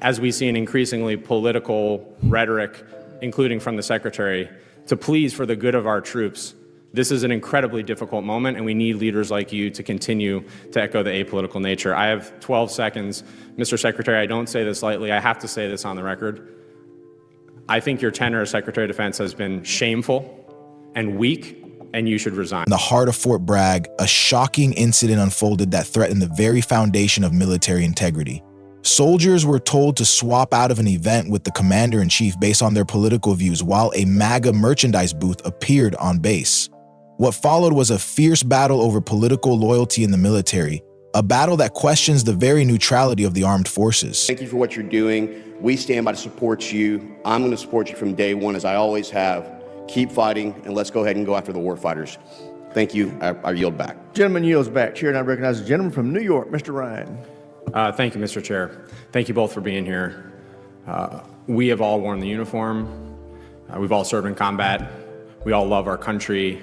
as we see an increasingly political rhetoric, including from the Secretary, to please for the good of our troops. This is an incredibly difficult moment, and we need leaders like you to continue to echo the apolitical nature. I have 12 seconds. Mr. Secretary, I don't say this lightly. I have to say this on the record. I think your tenure as Secretary of Defense has been shameful and weak, and you should resign. In the heart of Fort Bragg, a shocking incident unfolded that threatened the very foundation of military integrity. Soldiers were told to swap out of an event with the commander-in-chief based on their political views while a MAGA merchandise booth appeared on base. What followed was a fierce battle over political loyalty in the military, a battle that questions the very neutrality of the armed forces. Thank you for what you're doing. We stand by to support you. I'm going to support you from day one, as I always have. Keep fighting, and let's go ahead and go after the war fighters. Thank you. I yield back. Gentleman yields back. Chair, and I recognize the gentleman from New York, Mr. Ryan. Thank you, Mr. Chair. Thank you both for being here. We have all worn the uniform. We've all served in combat. We all love our country.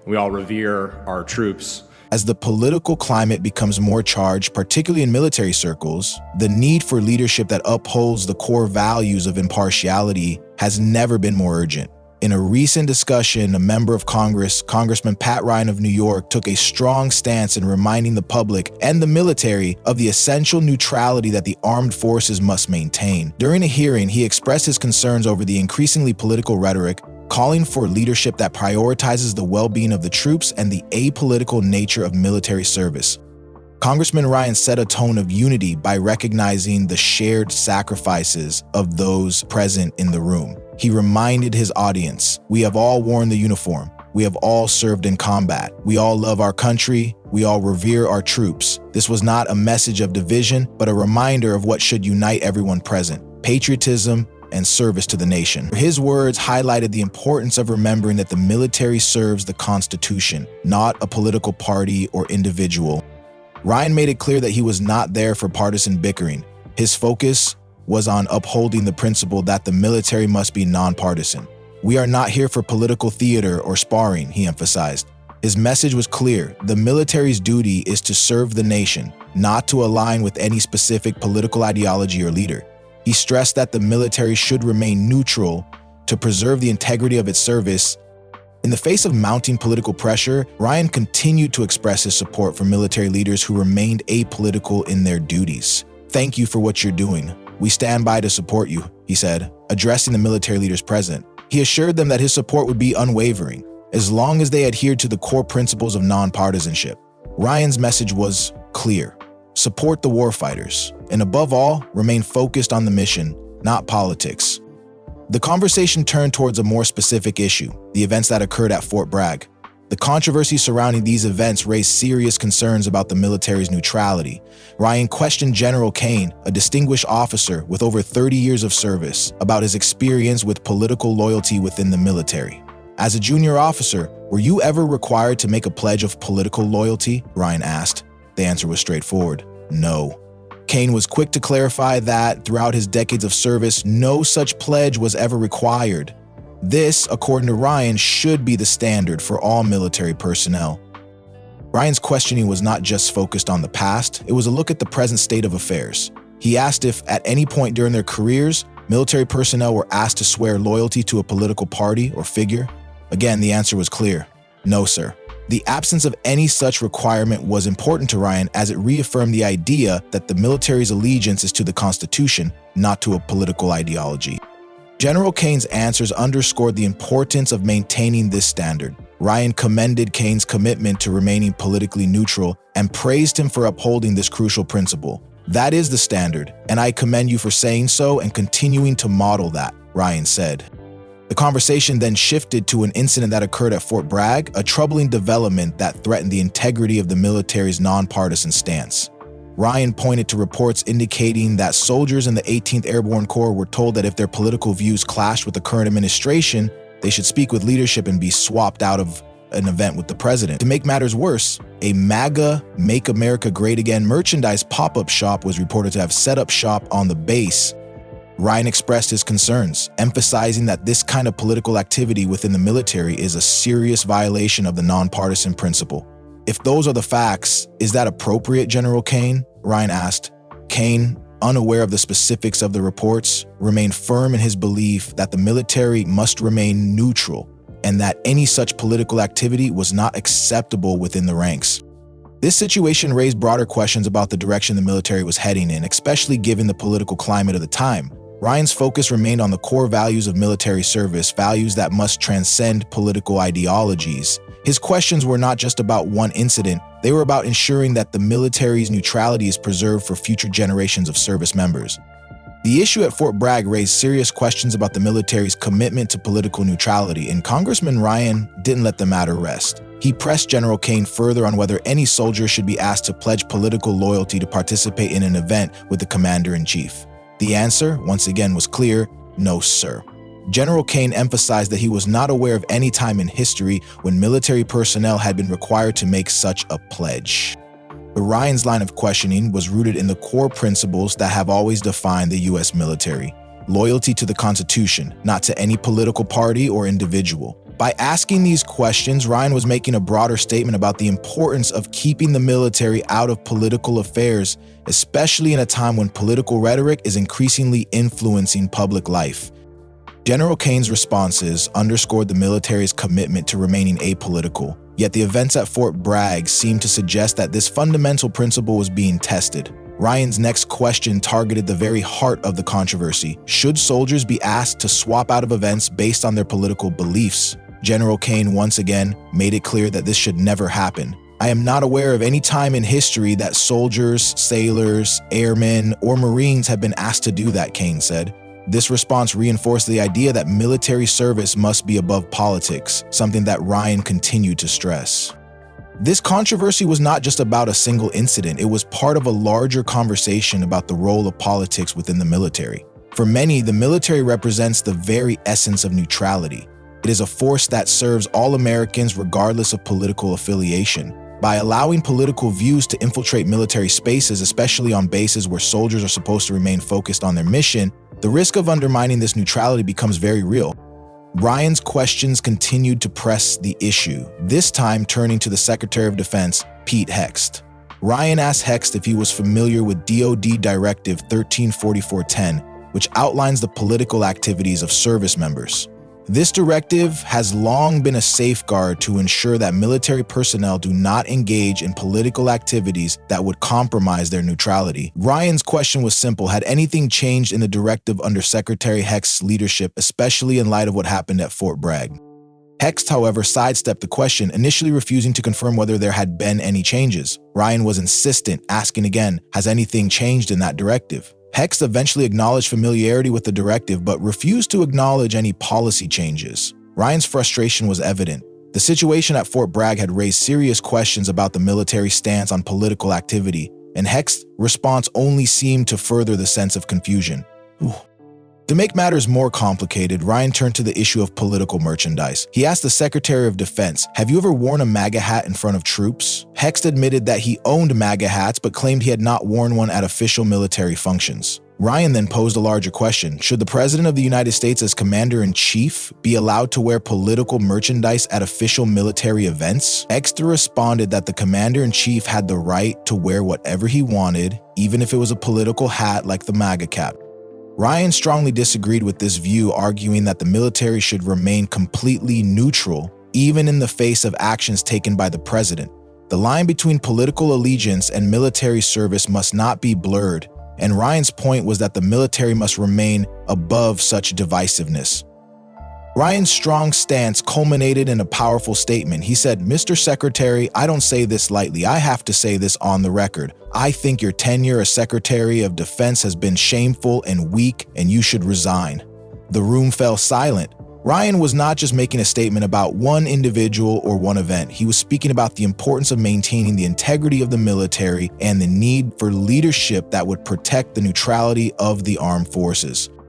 We all revere our troops. As the political climate becomes more charged, particularly in military circles, the need for leadership that upholds the core values of impartiality has never been more urgent. In a recent discussion, a member of Congress, Congressman Ryan of New York, took a strong stance in reminding the public and the military of the essential neutrality that the armed forces must maintain. During a hearing, he expressed his concerns over the increasingly political rhetoric, calling for leadership that prioritizes the well-being of the troops and the apolitical nature of military service. Congressman Ryan set a tone of unity by recognizing the shared sacrifices of those present in the room. He reminded his audience, "We have all worn the uniform. We have all served in combat. We all love our country. We all revere our troops." This was not a message of division, but a reminder of what should unite everyone present: patriotism and service to the nation. His words highlighted the importance of remembering that the military serves the Constitution, not a political party or individual. Ryan made it clear that he was not there for partisan bickering. His focus was on upholding the principle that the military must be nonpartisan. "We are not here for political theater or sparring," he emphasized. His message was clear: the military's duty is to serve the nation, not to align with any specific political ideology or leader. He stressed that the military should remain neutral to preserve the integrity of its service. In the face of mounting political pressure, Ryan continued to express his support for military leaders who remained apolitical in their duties. "Thank you for what you're doing. We stand by to support you," he said, addressing the military leaders present. He assured them that his support would be unwavering, as long as they adhered to the core principles of nonpartisanship. Ryan's message was clear: support the warfighters, and above all, remain focused on the mission, not politics. The conversation turned towards a more specific issue: the events that occurred at Fort Bragg. The controversy surrounding these events raised serious concerns about the military's neutrality. Ryan questioned General Kane, a distinguished officer with over 30 years of service, about his experience with political loyalty within the military. "As a junior officer, were you ever required to make a pledge of political loyalty?" Ryan asked. The answer was straightforward: no. Kane was quick to clarify that throughout his decades of service, no such pledge was ever required. This, according to Ryan, should be the standard for all military personnel. Ryan's questioning was not just focused on the past, it was a look at the present state of affairs. He asked if, at any point during their careers, military personnel were asked to swear loyalty to a political party or figure. Again, the answer was clear: no, sir. The absence of any such requirement was important to Ryan, as it reaffirmed the idea that the military's allegiance is to the Constitution, not to a political ideology. General Kane's answers underscored the importance of maintaining this standard. Ryan commended Kane's commitment to remaining politically neutral and praised him for upholding this crucial principle. "That is the standard, and I commend you for saying so and continuing to model that," Ryan said. The conversation then shifted to an incident that occurred at Fort Bragg, a troubling development that threatened the integrity of the military's nonpartisan stance. Ryan pointed to reports indicating that soldiers in the 18th Airborne Corps were told that if their political views clashed with the current administration, they should speak with leadership and be swapped out of an event with the president. To make matters worse, a MAGA Make America Great Again merchandise pop-up shop was reported to have set up shop on the base. Ryan expressed his concerns, emphasizing that this kind of political activity within the military is a serious violation of the nonpartisan principle. "If those are the facts, is that appropriate, General Kane?" Ryan asked. Kane unaware of the specifics of the reports, remained firm in his belief that the military must remain neutral and that any such political activity was not acceptable within the ranks. This situation raised broader questions about the direction the military was heading in, especially given the political climate of the time. Ryan's focus remained on the core values of military service, values that must transcend political ideologies. His questions were not just about one incident, they were about ensuring that the military's neutrality is preserved for future generations of service members. The issue at Fort Bragg raised serious questions about the military's commitment to political neutrality, and Congressman Ryan didn't let the matter rest. He pressed General Kane further on whether any soldier should be asked to pledge political loyalty to participate in an event with the commander-in-chief. The answer, once again, was clear: no, sir. General Kane emphasized that he was not aware of any time in history when military personnel had been required to make such a pledge. But Ryan's line of questioning was rooted in the core principles that have always defined the U.S. military: loyalty to the Constitution, not to any political party or individual. By asking these questions, Ryan was making a broader statement about the importance of keeping the military out of political affairs, especially in a time when political rhetoric is increasingly influencing public life. General Kane's responses underscored the military's commitment to remaining apolitical, yet the events at Fort Bragg seemed to suggest that this fundamental principle was being tested. Ryan's next question targeted the very heart of the controversy: should soldiers be asked to swap out of events based on their political beliefs? General Kane once again made it clear that this should never happen. "I am not aware of any time in history that soldiers, sailors, airmen, or Marines have been asked to do that," Kane said. This response reinforced the idea that military service must be above politics, something that Ryan continued to stress. This controversy was not just about a single incident, it was part of a larger conversation about the role of politics within the military. For many, the military represents the very essence of neutrality. It is a force that serves all Americans regardless of political affiliation. By allowing political views to infiltrate military spaces, especially on bases where soldiers are supposed to remain focused on their mission, the risk of undermining this neutrality becomes very real. Ryan's questions continued to press the issue, this time turning to the Secretary of Defense, Pete Hegseth. Ryan asked Hegseth if he was familiar with DoD Directive 134410, which outlines the political activities of service members. This directive has long been a safeguard to ensure that military personnel do not engage in political activities that would compromise their neutrality. Ryan's question was simple: had anything changed in the directive under Secretary Hegseth's leadership, especially in light of what happened at Fort Bragg? Hegseth, however, sidestepped the question, initially refusing to confirm whether there had been any changes. Ryan was insistent, asking again, has anything changed in that directive? Hegseth eventually acknowledged familiarity with the directive, but refused to acknowledge any policy changes. Ryan's frustration was evident. The situation at Fort Bragg had raised serious questions about the military's stance on political activity, and Hegseth's response only seemed to further the sense of confusion. To make matters more complicated, Ryan turned to the issue of political merchandise. He asked the Secretary of Defense, have you ever worn a MAGA hat in front of troops? Hegseth admitted that he owned MAGA hats, but claimed he had not worn one at official military functions. Ryan then posed a larger question: should the President of the United States as Commander-in-Chief be allowed to wear political merchandise at official military events? Hegseth responded that the Commander-in-Chief had the right to wear whatever he wanted, even if it was a political hat like the MAGA cap. Ryan strongly disagreed with this view, arguing that the military should remain completely neutral, even in the face of actions taken by the president. The line between political allegiance and military service must not be blurred, and Ryan's point was that the military must remain above such divisiveness. Ryan's strong stance culminated in a powerful statement. He said, "Mr. Secretary, I don't say this lightly. I have to say this on the record. I think your tenure as Secretary of Defense has been shameful and weak, and you should resign." The room fell silent. Ryan was not just making a statement about one individual or one event. He was speaking about the importance of maintaining the integrity of the military and the need for leadership that would protect the neutrality of the armed forces.